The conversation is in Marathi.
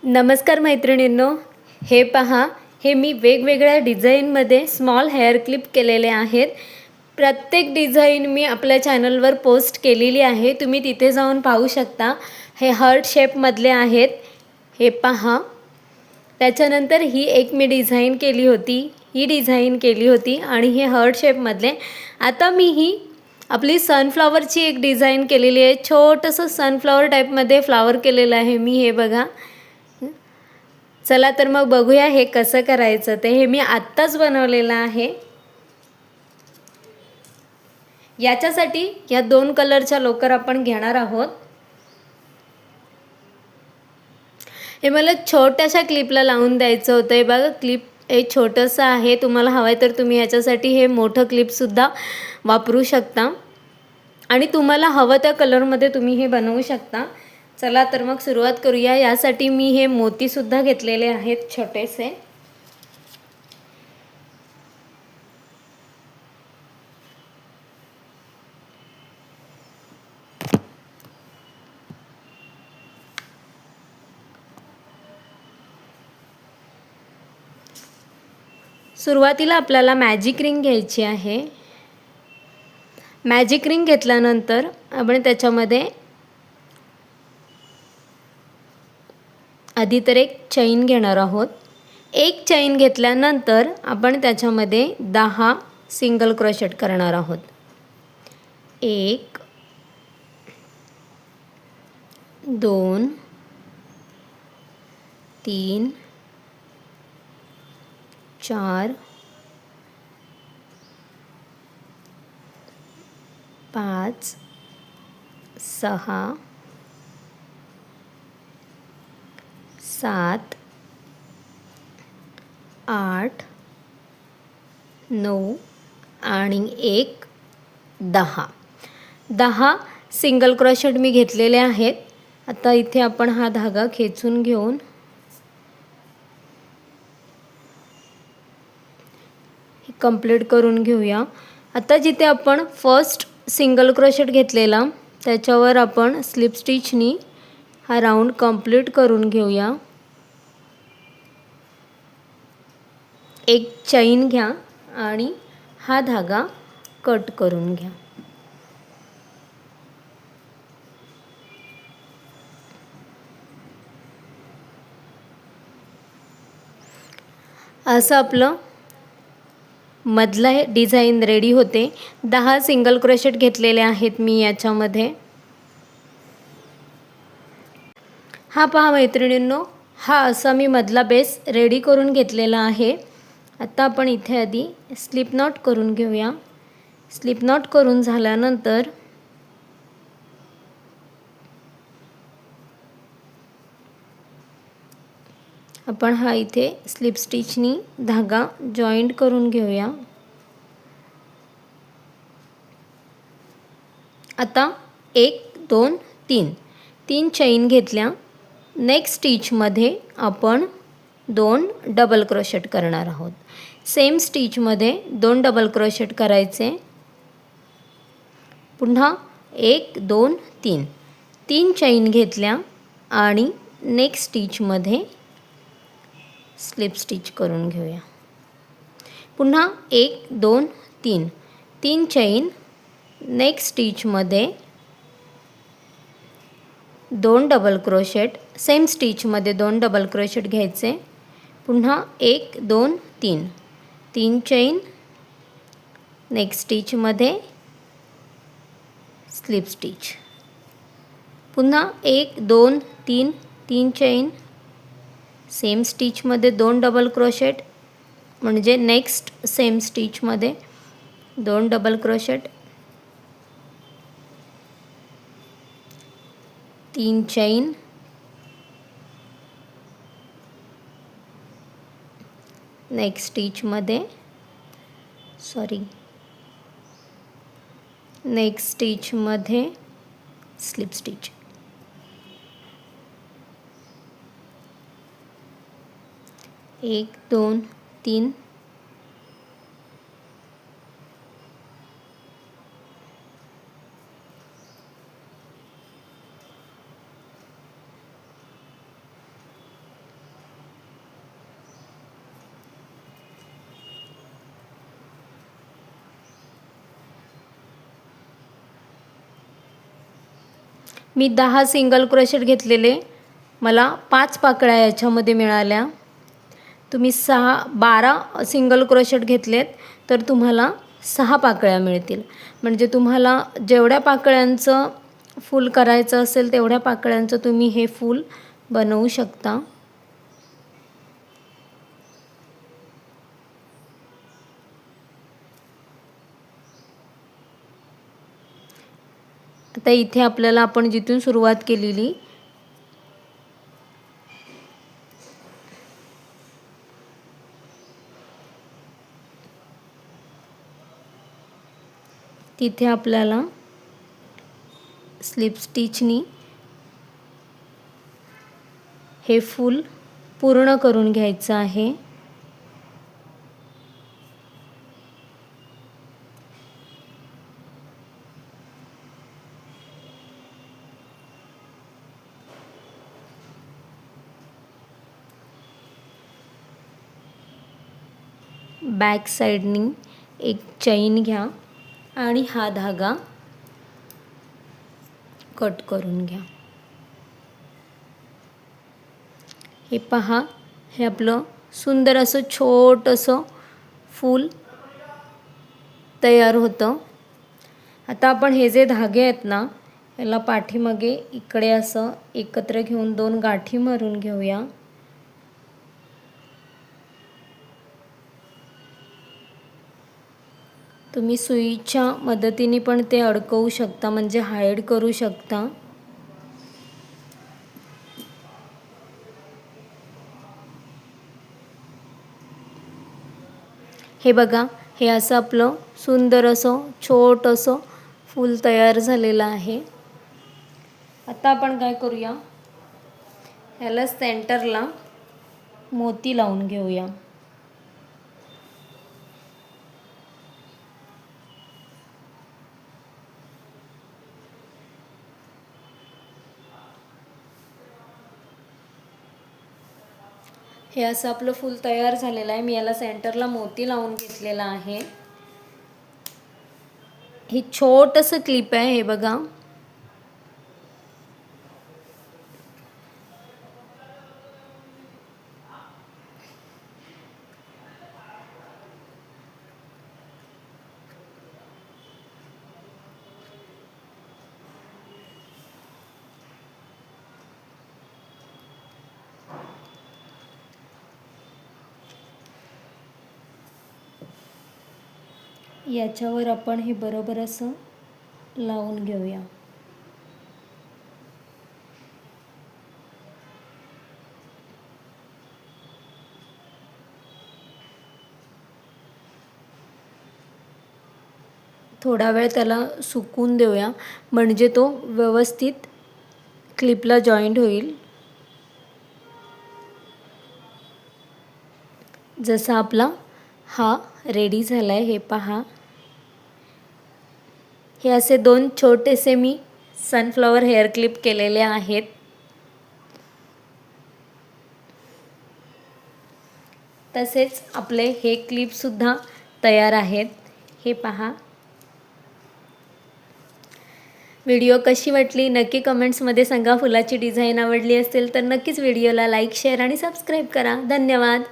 नमस्कार मैत्रिणींनो, हे पहा, हे मी वेगवेगळ्या डिझाईनमध्ये स्मॉल हेअर क्लिप केलेले आहेत. प्रत्येक डिझाईन मी आपल्या चॅनलवर पोस्ट केलेली आहे, तुम्ही तिथे जाऊन पाहू शकता. हे हार्ट शेपमधले आहेत, हे पहा. त्याच्यानंतर ही एक मी डिझाईन केली होती, ही डिझाईन केली होती आणि हे हार्ट शेपमधले. आता मी ही आपली सनफ्लॉवरची एक डिझाईन केलेली आहे. छोटंसं सनफ्लॉवर टाईपमध्ये फ्लॉवर केलेलं आहे मी, हे बघा. चला तर मग बघूया हे कसं करायचं ते. हे मी आत्ताच बनवलेलं आहे. याच्यासाठी या 2 कलरच्या लोकर आपण घेणार आहोत. हे मला छोट्याशा क्लिपला लावून द्यायचं होतं. हे बघा, क्लिप हे छोटंसं आहे. तुम्हाला हवं आहे तर तुम्ही ह्याच्यासाठी हे मोठं क्लिपसुद्धा वापरू शकता आणि तुम्हाला हवं त्या कलरमध्ये तुम्ही हे बनवू शकता. चला तर मग सुरुवात करूया. यासाठी मी हे मोतीसुद्धा घेतलेले आहेत छोटेसे. सुरुवातीला आपल्याला मॅजिक रिंग घ्यायची आहे. मॅजिक रिंग घेतल्यानंतर आपण त्याच्यामध्ये आधी तर एक चैन घेणार आहोत. एक चैन घेतल्यानंतर आपण त्याच्यामध्ये 10 सिंगल क्रोशेट करणार आहोत. 1 2 3 4 5 6 7 8 9 आणि 1 10 सिंगल क्रोशेट मी घेतलेले आहेत. आता इथे आपण हा धागा खेचून घेऊन हे कंप्लीट करून घेऊया. आता जिथे आपण फर्स्ट सिंगल क्रोशेट घेतलेला त्याच्यावर आपण स्लिप स्टिचनी हा राऊंड कंप्लीट करून घेऊया. एक चैन घ्या आणि हा धागा कट करून घ्या. असं आपलं मधला हे डिझाईन रेडी होते. 10 सिंगल क्रोशेट घेतलेले आहेत मी याच्यामध्ये. हा पहा मैत्रिणींनो, हा असा मी मधला बेस रेडी करून घेतलेला आहे. आता आपण इथे आधी स्लिप नॉट करून घेऊया. स्लिप नॉट करून झाल्यानंतर आपण हा इथे स्लिप स्टिचनी धागा जॉईंट करून घेऊया. आता 1 2 3 चैन घेतल्या. नेक्स्ट स्टिचमध्ये आपण 2 डबल क्रोशेट करणार आहोत. सेम स्टिचमध्ये 2 डबल क्रोशेट करायचे. पुन्हा 1 2 3 चैन घेतल्या आणि नेक्स्ट स्टिचमध्ये स्लिप स्टिच करून घेऊया. पुन्हा 1 2 3 चैन. नेक्स्ट स्टिचमध्ये 2 डबल क्रोशेट. सेम स्टिचमध्ये 2 डबल क्रोशेट घ्यायचे. पुन्हा 1 2 3 चैन. नेक्स्ट स्टिचमध्ये स्लिप स्टिच. पुन्हा 1 2 3 चैन. सेम स्टिचमध्ये 2 डबल क्रोशेट, म्हणजे नेक्स्ट सेम स्टिचमध्ये 2 डबल क्रोशेट. 3 चैन. नेक्स्ट स्टिचमध्ये नेक्स्ट स्टिचमध्ये स्लिप स्टिच. 1 2 3 मी 10 सिंगल क्रोशेट घेतलेले, मला 5 पाकळ्या याच्यामध्ये मिळाल्या. तुम्ही 12 सिंगल क्रोशेट घेतलेत तर तुम्हाला 6 पाकळ्या मिळतील. म्हणजे तुम्हाला जेवढ्या पाकळ्यांचं फूल करायचं असेल तेवढ्या पाकळ्यांचं तुम्ही हे फूल बनवू शकता. आता इथे आपल्याला आपण जिथून सुरुवात केलेली तिथे आपल्याला स्लिप स्टिचनी हे फूल पूर्ण करून घ्यायचं आहे. बॅक साइडनी एक चैन घ्या आणि हा धागा कट करून घ्या. हे पहा, हे आपलं सुंदर असं छोटंसं फूल तयार होतं. आता आपण हे जे धागे आहेत ना, याला पाठीमागे इकडे असं एकत्र घेऊन 2 गाठी मारून घेऊया. तुम्ही सुईच्या मदतीने पण ते अडकवू शकता, म्हणजे हाईड करू शकता. हे बघा, हे असं आपलं सुंदर असं छोटंसं फूल तयार झालेलं आहे. आता आपण काय करूया, ह्याला सेंटरला मोती लावून घेऊया. हे असं आपलं फूल तयार झालेलं आहे. मी याला सेंटरला मोती लावून घेतलेला आहे. हे छोटंसं क्लिप आहे, हे बघा. याच्यावर आपण हे बरोबर असं लावून घेऊया. थोडा वेळ त्याला सुकून देऊया, म्हणजे तो व्यवस्थित क्लिपला जॉईंट होईल. जसा आपला हा रेडी झाला आहे, हे पहा. हे असे 2 छोटेसे मी सनफ्लॉवर हेअर क्लिप केलेले आहेत. तसेच आपले हे क्लिपसुद्धा तयार आहेत, हे पहा. व्हिडिओ कशी वाटली नक्की कमेंट्समध्ये सांगा. फुलाची डिझाईन आवडली असेल तर नक्कीच व्हिडिओला लाईक, शेअर आणि सबस्क्राईब करा. धन्यवाद.